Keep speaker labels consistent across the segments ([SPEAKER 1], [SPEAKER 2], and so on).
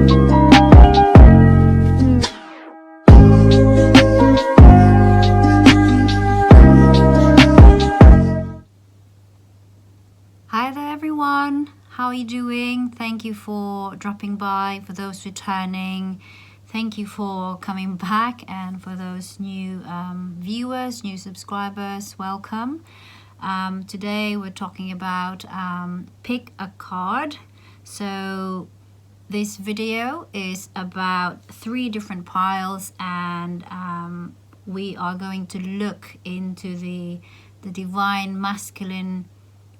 [SPEAKER 1] Hi there everyone, how are you doing? Thank you for dropping by. For those returning, thank you for coming back, and for those new viewers, new subscribers, welcome. Today we're talking about pick a card. So this video is about 3 different piles, and we are going to look into the divine masculine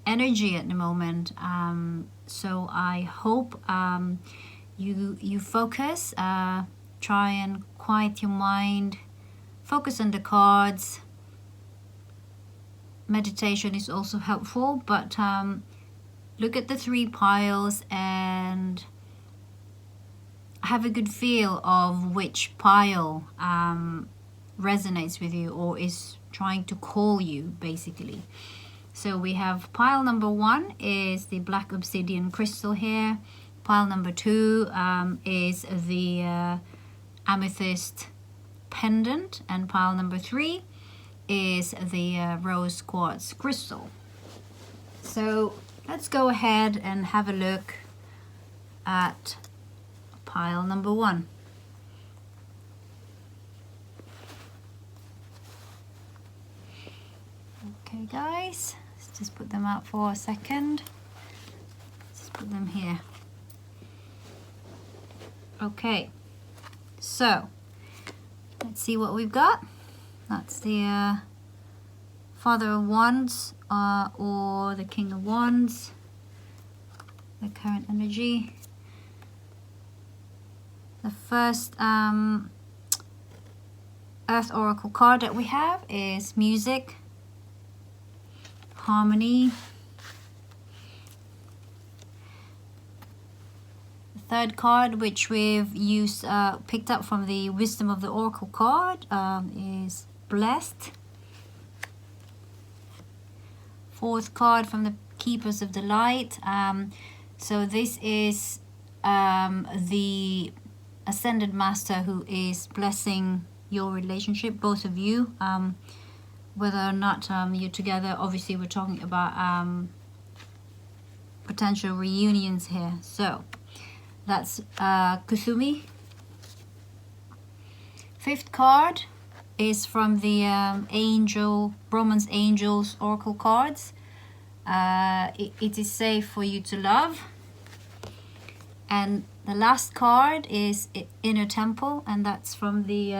[SPEAKER 1] energy at the moment. So I hope you focus, try and quiet your mind, focus on the cards. Meditation is also helpful, but look at the 3 piles and have a good feel of which pile resonates with you or is trying to call you, basically. So we have pile number 1 is the black obsidian crystal here. Pile number 2 is the amethyst pendant, and pile number 3 is the rose quartz crystal. So let's go ahead and have a look at pile number 1. Okay guys, let's just put them out for a second. Let's put them here. Okay, so let's see what we've got. That's the Father of Wands or the King of Wands, the current energy. The first Earth Oracle card that we have is Music, Harmony. The third card, which we've used, picked up from the Wisdom of the Oracle card, is Blessed. Fourth card from the Keepers of the Light. So this is the Ascended Master who is blessing your relationship, both of you. Whether or not you're together, obviously we're talking about potential reunions here. So that's Kusumi. Fifth card is from the Romance Angels Oracle cards. It is safe for you to love. And the last card is Inner Temple, and that's from the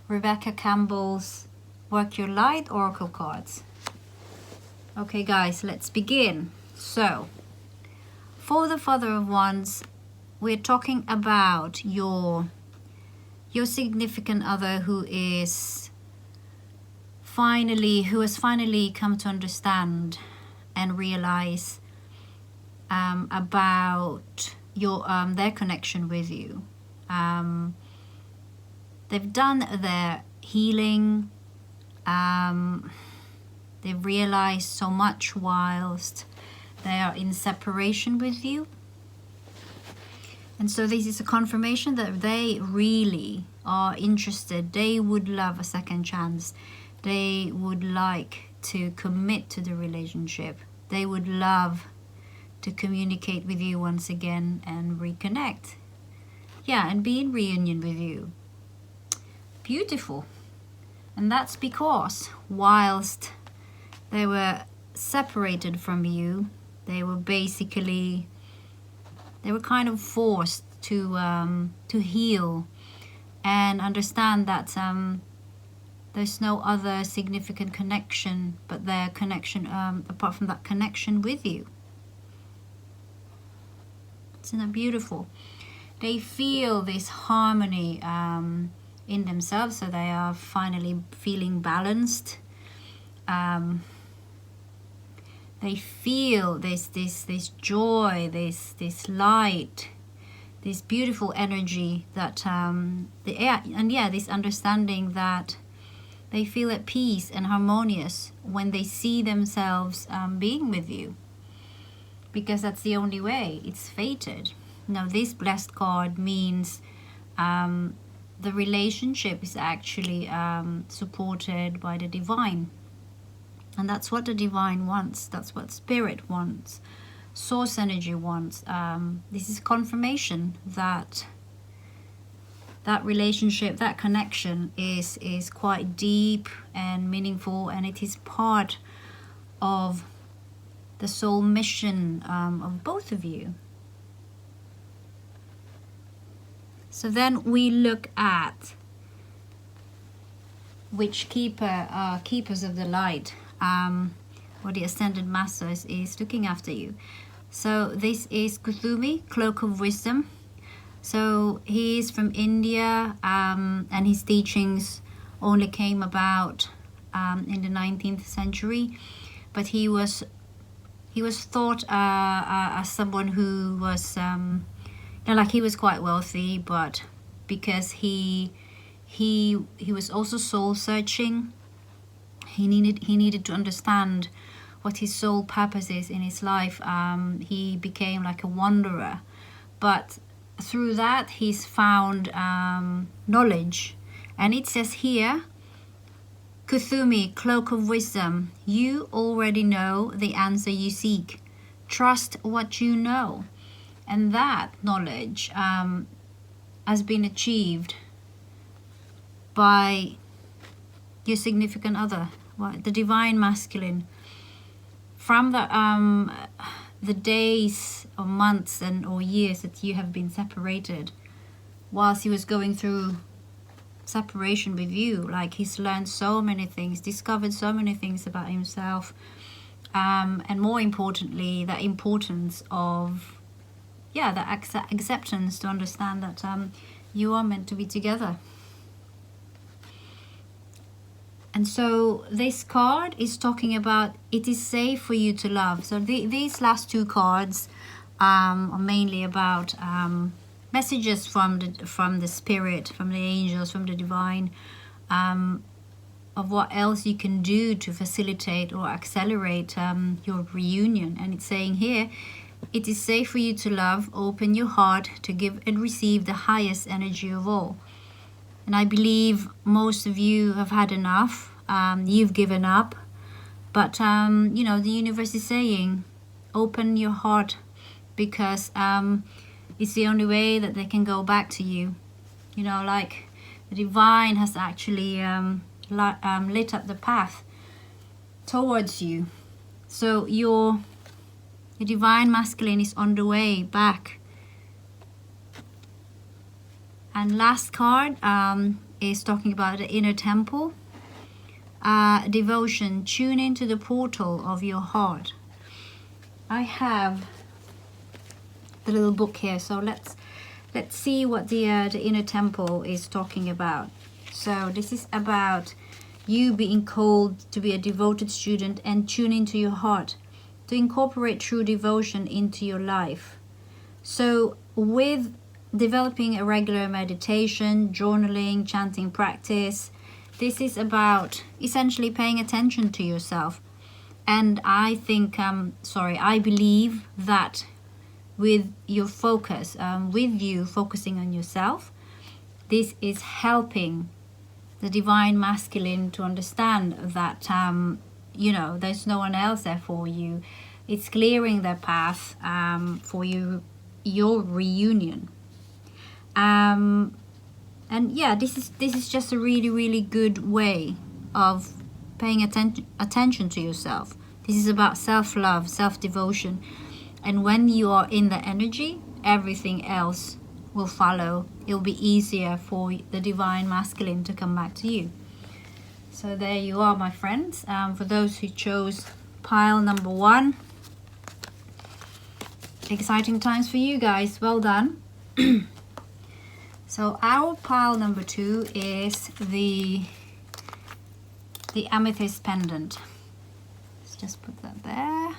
[SPEAKER 1] Rebecca Campbell's Work Your Light Oracle cards. Okay guys, let's begin. So for the Father of Wands, we're talking about your significant other who has finally come to understand and realize about their connection with you. They've done their healing. They've realized so much whilst they are in separation with you. And so this is a confirmation that they really are interested. They would love a second chance. They would like to commit to the relationship. They would love to communicate with you once again and reconnect. Yeah, and be in reunion with you. Beautiful. And that's because whilst they were separated from you, they were kind of forced to heal and understand that there's no other significant connection but their connection, apart from that connection with you. Isn't that beautiful? They feel this harmony in themselves, so they are finally feeling balanced. They feel this joy, this light, this beautiful energy that this understanding that they feel at peace and harmonious when they see themselves being with you, because that's the only way. It's fated. Now this blessed card means the relationship is actually supported by the divine. And that's what the divine wants. That's what spirit wants. Source energy wants. This is confirmation that that relationship, that connection is quite deep and meaningful, and it is part of the soul mission of both of you. So then we look at which keepers of the light, or the ascended masters, is looking after you. So this is Kuthumi, Cloak of Wisdom. So he is from India, and his teachings only came about in the 19th century. But he was thought as someone who was, like he was quite wealthy, but because he was also soul searching, he needed to understand what his soul purpose is in his life. He became like a wanderer, but through that he's found knowledge. And it says here, Kuthumi, Cloak of Wisdom, you already know the answer you seek. Trust what you know. And that knowledge has been achieved by your significant other, the divine masculine. From the days or months or years that you have been separated, whilst he was going through separation with you, like he's learned so many things, discovered so many things about himself, and more importantly, the importance of the acceptance, to understand that you are meant to be together. And so this card is talking about it is safe for you to love. So these last two cards are mainly about messages from the spirit, from the angels, from the divine, of what else you can do to facilitate or accelerate your reunion. And it's saying here, it is safe for you to love. Open your heart to give and receive the highest energy of all. And I believe most of you have had enough. You've given up. But, the universe is saying, open your heart, because it's the only way that they can go back to you. Like the divine has actually lit up the path towards you. So the divine masculine is on the way back. And last card is talking about the inner temple. Devotion. Tune into the portal of your heart. I have the little book here, so let's see what the inner temple is talking about. So this is about you being called to be a devoted student and tune into your heart, to incorporate true devotion into your life. So with developing a regular meditation, journaling, chanting practice, this is about essentially paying attention to yourself. And I believe that with your focus, with you focusing on yourself, this is helping the divine masculine to understand that there's no one else there for you. It's clearing their path for your reunion. This is just a really, really good way of paying attention to yourself. This is about self-love, self-devotion. And when you are in the energy, everything else will follow. It'll be easier for the divine masculine to come back to you. So there you are, my friends. For those who chose pile number 1, exciting times for you guys. Well done. So our pile number 2 is the amethyst pendant. Let's just put that there.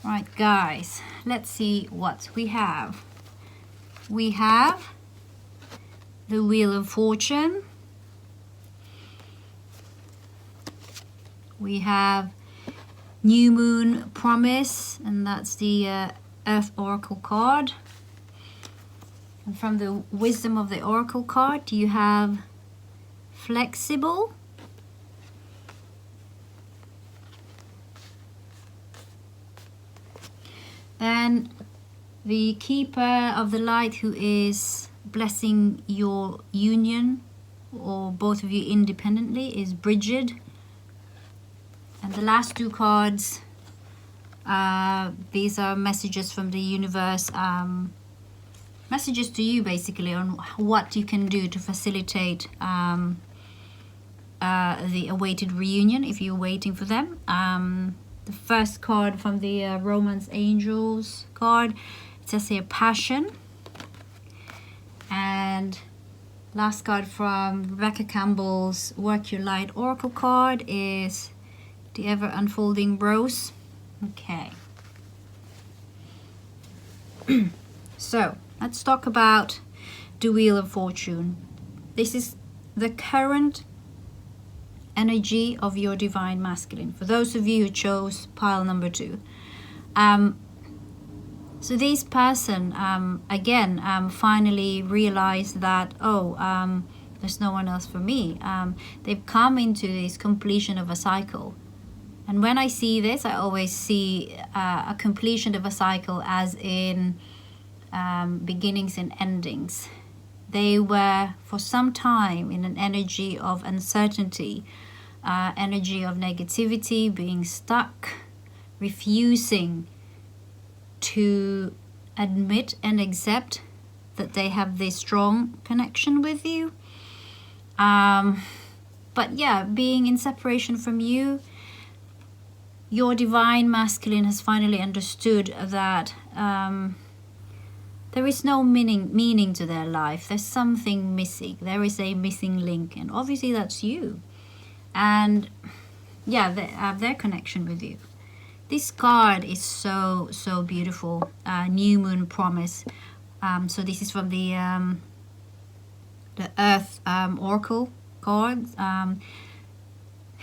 [SPEAKER 1] Right, guys, let's see what we have. We have the Wheel of Fortune. We have New Moon Promise, and that's the Earth Oracle card. And from the Wisdom of the Oracle card, you have flexible. And the Keeper of the Light, who is blessing your union, or both of you independently, is Bridget. And the last two cards, these are messages from the universe, messages to you basically on what you can do to facilitate the awaited reunion if you're waiting for them. The first card from the Romance Angels card, it says here passion. And last card from Rebecca Campbell's Work Your Light Oracle card is the Ever Unfolding Rose. Okay. So let's talk about the Wheel of Fortune. This is the current energy of your Divine Masculine. For those of you who chose pile number 2. So this person, again, finally realized that, there's no one else for me. They've come into this completion of a cycle. And when I see this, I always see a completion of a cycle as in beginnings and endings. They were for some time in an energy of uncertainty, energy of negativity, being stuck, refusing to admit and accept that they have this strong connection with you. But yeah, being in separation from you, your Divine Masculine has finally understood that there is no meaning to their life. There's something missing. There is a missing link, and obviously that's you. And yeah, they have their connection with you. This card is so beautiful. New Moon Promise. So this is from the Earth Oracle cards.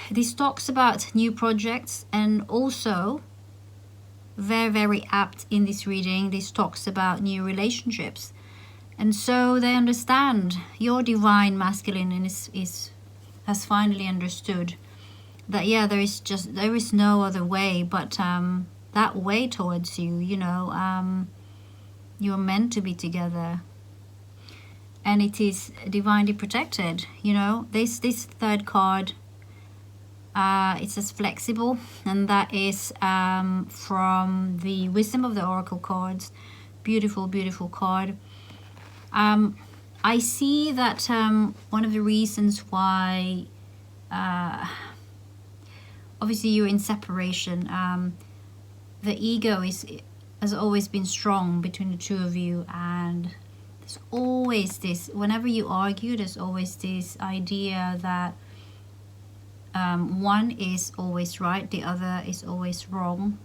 [SPEAKER 1] This talks about new projects, and also very apt in this reading, this talks about new relationships. And so they understand, your Divine Masculine has finally understood that there is no other way but that way towards you. You're meant to be together, and it is divinely protected. This third card, it says flexible, and that is from the Wisdom of the Oracle cards. Beautiful card. I see that one of the reasons why obviously you're in separation, the ego has always been strong between the two of you, and there's always this, whenever you argue, there's always this idea that one is always right, the other is always wrong.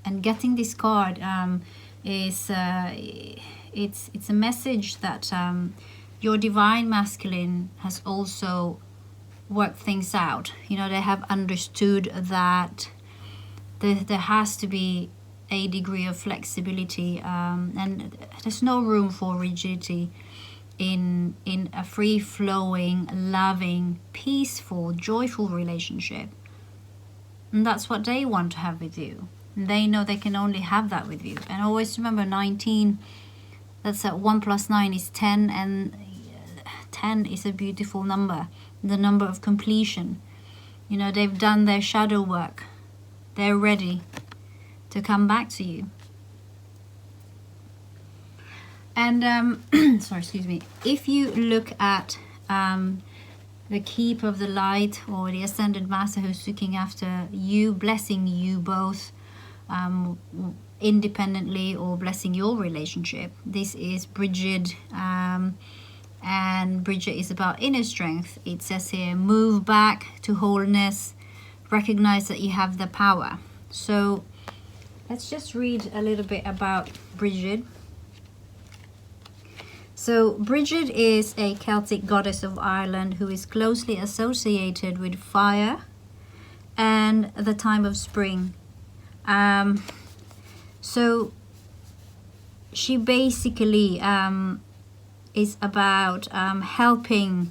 [SPEAKER 1] And getting this card is it's a message that your Divine Masculine has also worked things out. They have understood that there has to be a degree of flexibility, and there's no room for rigidity in a free-flowing, loving, peaceful, joyful relationship. And that's what they want to have with you. They know they can only have that with you. And always remember 19, that's 1 plus 9 is 10, and 10 is a beautiful number, the number of completion. They've done their shadow work. They're ready to come back to you. And if you look at the Keeper of the Light, or the Ascended Master who's looking after you, blessing you both independently, or blessing your relationship, this is Bridget, and Bridget is about inner strength. It says here, move back to wholeness, recognize that you have the power. So let's just read a little bit about Bridget. So Bridget is a Celtic goddess of Ireland who is closely associated with fire and the time of spring. So she basically is about helping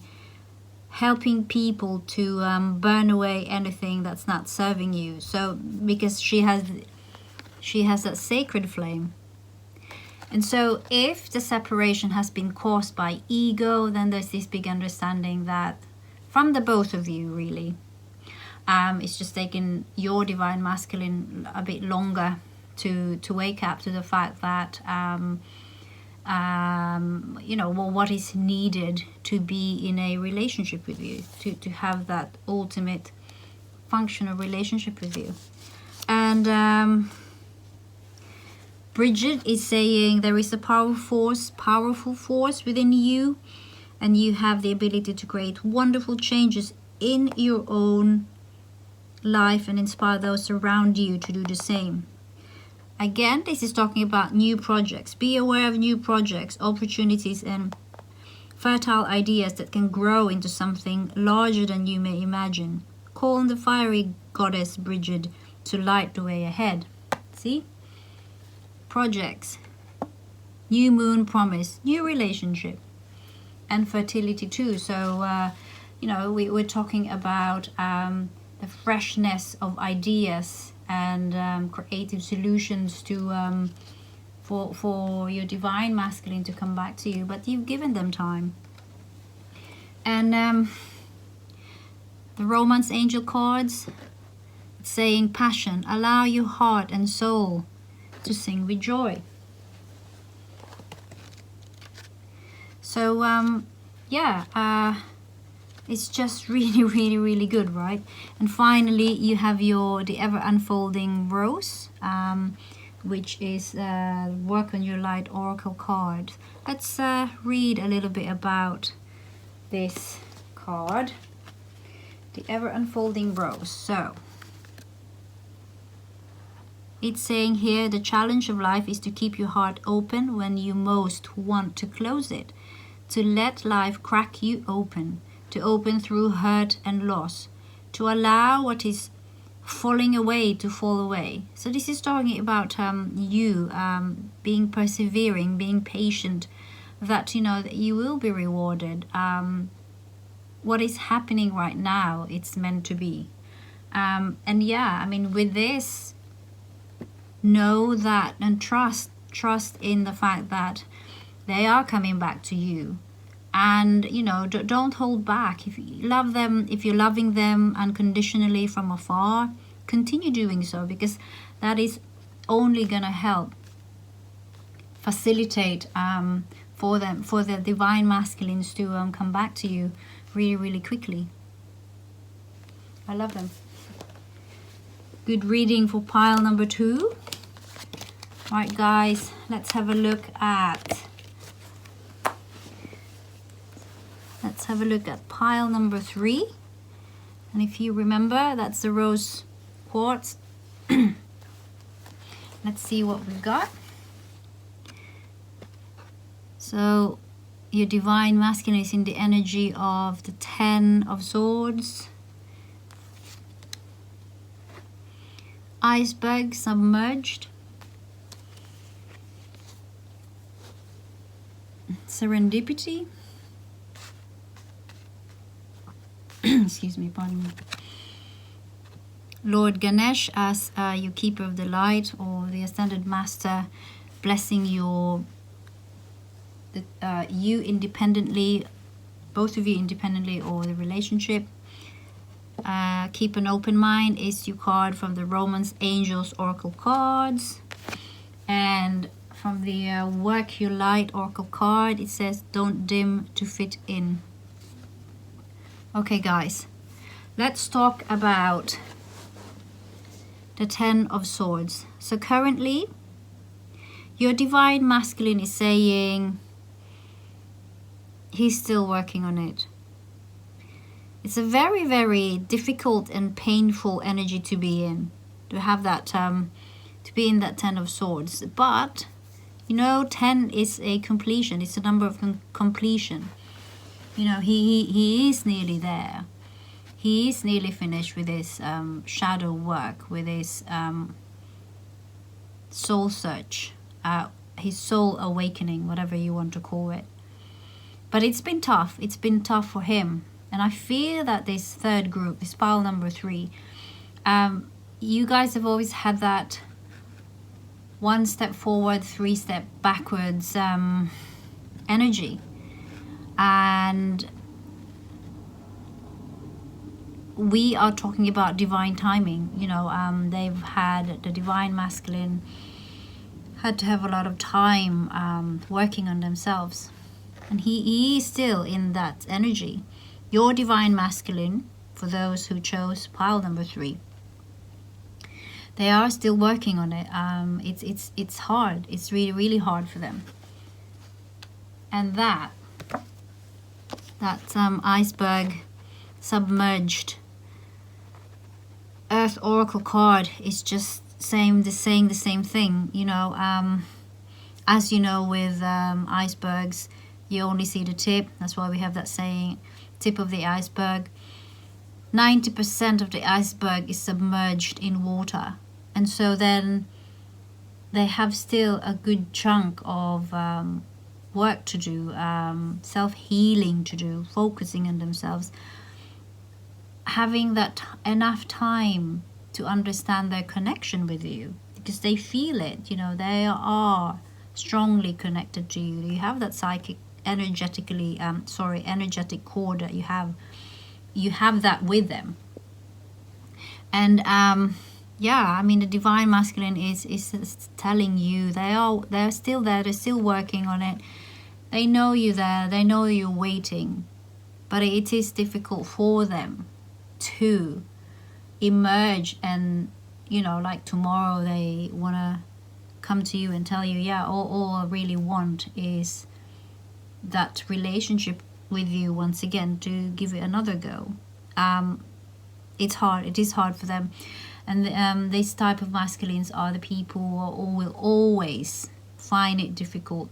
[SPEAKER 1] people to burn away anything that's not serving you. So because she has that sacred flame. And so if the separation has been caused by ego, then there's this big understanding that from the both of you, really, it's just taken your divine masculine a bit longer to wake up to the fact that what is needed to be in a relationship with you, to have that ultimate functional relationship with you. And Bridget is saying there is a powerful force within you, and you have the ability to create wonderful changes in your own life and inspire those around you to do the same. Again, this is talking about new projects. Be aware of new projects, opportunities, and fertile ideas that can grow into something larger than you may imagine. Call on the fiery goddess Bridget to light the way ahead. See? Projects, new moon promise, new relationship, and fertility too. So, we're talking about the freshness of ideas and creative solutions to for your divine masculine to come back to you, but you've given them time. And the romance angel cards, it's saying passion, allow your heart and soul to sing with joy. So it's just really, really, really good, right? And finally, you have the ever unfolding rose, which is work on your light oracle card. Let's read a little bit about this card, the ever unfolding rose. So it's saying here, the challenge of life is to keep your heart open when you most want to close it, to let life crack you open, to open through hurt and loss, to allow what is falling away to fall away. So this is talking about you being persevering, being patient, that that you will be rewarded. What is happening right now, it's meant to be. With this, know that and trust in the fact that they are coming back to you. And don't hold back. If you love them, if you're loving them unconditionally from afar, continue doing so, because that is only going to help facilitate for the divine masculines to come back to you really, really quickly. I love them. Good reading for pile number 2. Right, guys, let's have a look at pile number 3. And if you remember, that's the rose quartz. Let's see what we've got. So your divine masculine is in the energy of the 10 of swords. Iceberg submerged. Serendipity. Excuse me, pardon me. Lord Ganesh as your keeper of the light, or the ascended master, blessing you independently, both of you independently, or the relationship. Keep an open mind is your card from the Romance Angels Oracle cards. And from the Work Your Light Oracle card, it says, don't dim to fit in. Okay, guys, let's talk about the 10 of Swords. So currently, your divine masculine is saying he's still working on it. It's a very, very difficult and painful energy to be in, to have that, to be in that 10 of Swords. But, 10 is a completion. It's a number of completion. He is nearly there. He is nearly finished with his shadow work, with his soul search. his soul awakening, whatever you want to call it. But it's been tough. It's been tough for him. And I fear that this third group, this pile number 3, you guys have always had that 1 step forward, 3 step backwards energy. And we are talking about divine timing. You know, they've had the divine masculine had to have a lot of time working on themselves. And he is still in that energy. Your divine masculine, for those who chose pile number 3, they are still working on it. It's hard. It's really, really hard for them. And that iceberg submerged Earth Oracle card is just saying the same thing. You know, as you know, with icebergs, you only see the tip. That's why we have that saying, tip of the iceberg. 90% of the iceberg is submerged in water, and so then they have still a good chunk of work to do, self-healing to do, focusing on themselves, having that enough time to understand their connection with you, because they feel it. You know, they are strongly connected to you. You have that psychic energetic cord that you have that with them. And yeah, I mean, the divine masculine is telling you they're still there, they're still working on it. They know you're there, they know you're waiting, but it is difficult for them to emerge. And you know, like tomorrow they want to come to you and tell you, yeah, all I really want is that relationship with you once again, to give it another go. It's hard. It is hard for them. And this type of masculines are the people who will always find it difficult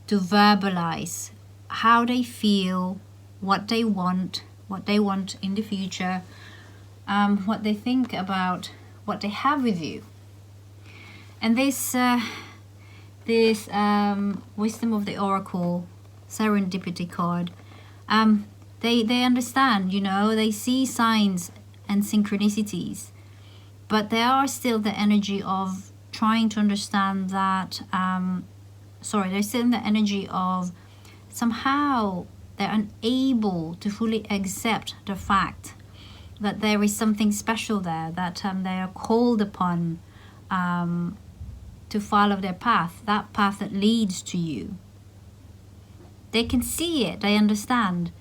[SPEAKER 1] to verbalize how they feel, what they want in the future, what they think about what they have with you. And this Wisdom of the Oracle Serendipity card, they understand, you know, they see signs and synchronicities, but they are still the energy of trying to understand that, they're still in the energy of somehow they're unable to fully accept the fact that there is something special there, that they are called upon to follow their path, that path that leads to you. They can see it, they understand.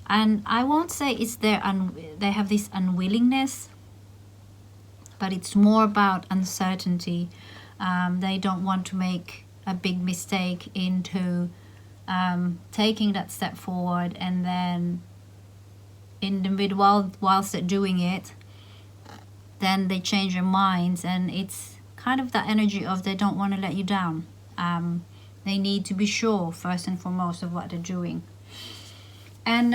[SPEAKER 1] And I won't say it's they have this unwillingness, but it's more about uncertainty. They don't want to make a big mistake into taking that step forward, and then in the mid whilst they're doing it, then they change their minds, and it's kind of that energy of they don't want to let you down. They need to be sure first and foremost of what they're doing. And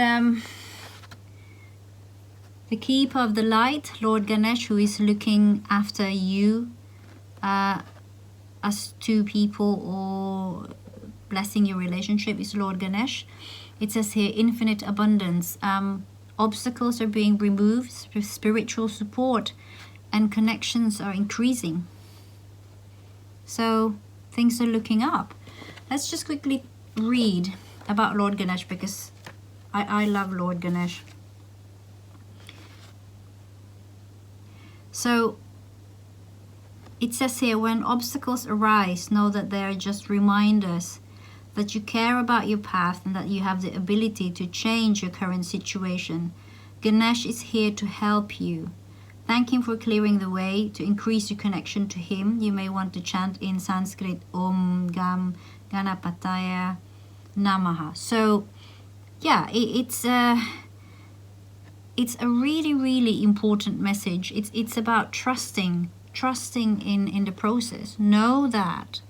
[SPEAKER 1] the keeper of the light, Lord Ganesh, who is looking after you as two people or blessing your relationship, is Lord Ganesh. It says here, infinite abundance. Obstacles are being removed, spiritual support and connections are increasing. So things are looking up. Let's just quickly read about Lord Ganesh, because I love Lord Ganesh. So it says here, when obstacles arise, know that they are just reminders that you care about your path and that you have the ability to change your current situation. Ganesh is here to help you. Thank him for clearing the way. To increase your connection to him, you may want to chant in Sanskrit, Om Gam Ganapataya Namaha. So yeah, it's a really, really important message. It's about trusting in the process. Know that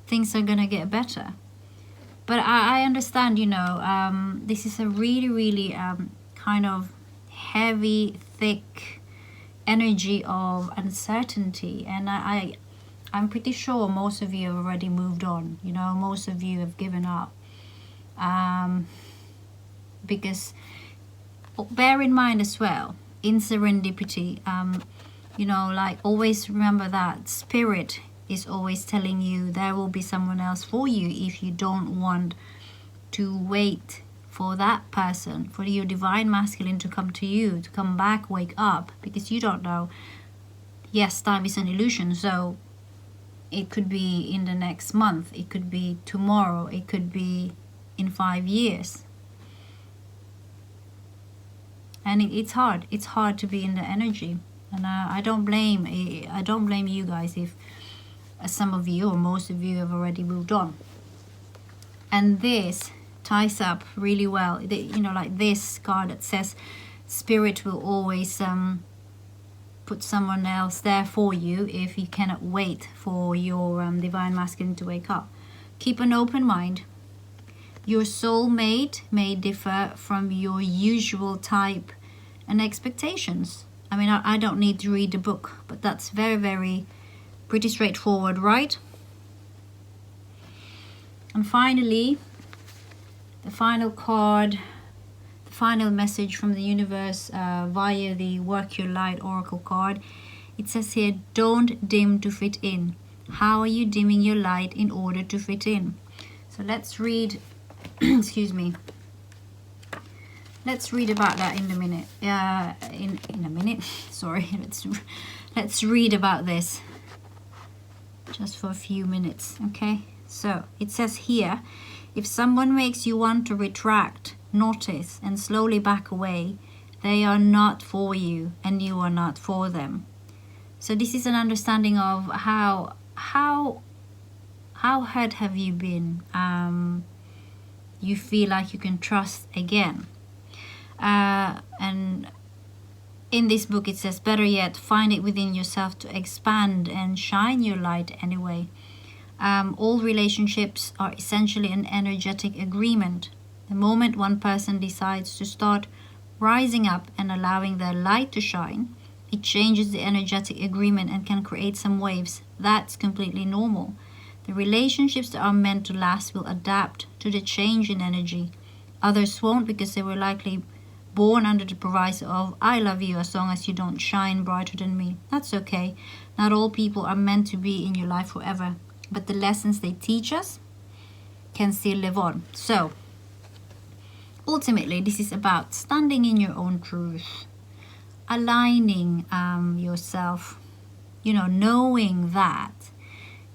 [SPEAKER 1] things are gonna get better. But I understand, you know, this is a really, really kind of heavy, thick energy of uncertainty, and I I'm pretty sure most of you have already moved on. You know, most of you have given up. Because bear in mind as well, in serendipity, you know, like always remember that spirit is always telling you there will be someone else for you if you don't want to wait for that person, for your divine masculine to come to you, to come back, wake up, because you don't know. Yes, time is an illusion, so it could be in the next month, it could be tomorrow, it could be in 5 years. And it's hard to be in the energy. And I don't blame you guys if some of you or most of you have already moved on. And this ties up really well, you know, like this card that says spirit will always put someone else there for you if you cannot wait for your divine masculine to wake up. Keep an open mind. Your soulmate may differ from your usual type and expectations. I mean, I don't need to read the book, but that's very pretty straightforward, right? And finally, the final card, the final message from the universe via the Work Your Light Oracle card. It says here, don't dim to fit in. How are you dimming your light in order to fit in? So let's read, excuse me. Let's read about that in a minute. In a minute, sorry. Let's read about this just for a few minutes, okay? So it says here, if someone makes you want to retract, notice, and slowly back away, they are not for you, and you are not for them. So this is an understanding of how hurt have you been? You feel like you can trust again. And in this book it says, better yet, find it within yourself to expand and shine your light anyway. All relationships are essentially an energetic agreement. The moment one person decides to start rising up and allowing their light to shine, it changes the energetic agreement and can create some waves. That's completely normal. The relationships that are meant to last will adapt to the change in energy. Others won't, because they were likely born under the proviso of, I love you as long as you don't shine brighter than me. That's okay. Not all people are meant to be in your life forever, but the lessons they teach us can still live on. So ultimately, this is about standing in your own truth, aligning yourself, you know, knowing that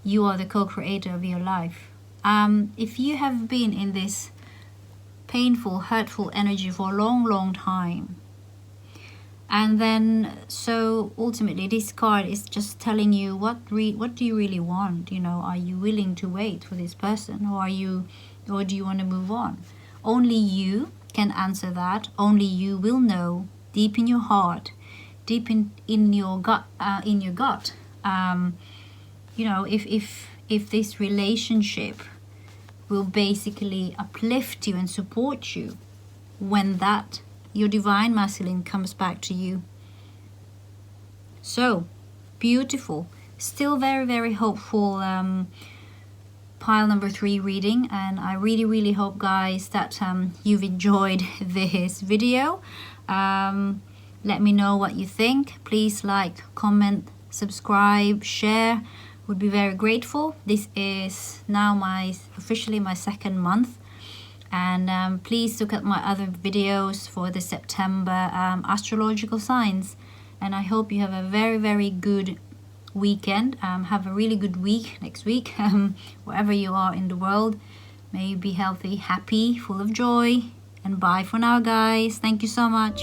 [SPEAKER 1] you are the co-creator of your life. If you have been in this painful, hurtful energy for a long time, and then so ultimately this card is just telling you what do you really want. You know, are you willing to wait for this person, or do you want to move on? Only you can answer that. Only you will know deep in your heart, deep in your gut, you know, if this relationship will basically uplift you and support you when that your divine masculine comes back to you. So beautiful. Still very hopeful pile number 3 reading, and I really hope, guys, that you've enjoyed this video. Let me know what you think. Please like, comment, subscribe, share. Would be very grateful. This is now officially my 2nd month, and please look at my other videos for the September astrological signs. And I hope you have a very good weekend. Have a really good week next week, wherever you are in the world. May you be healthy, happy, full of joy, and bye for now, guys. Thank you so much.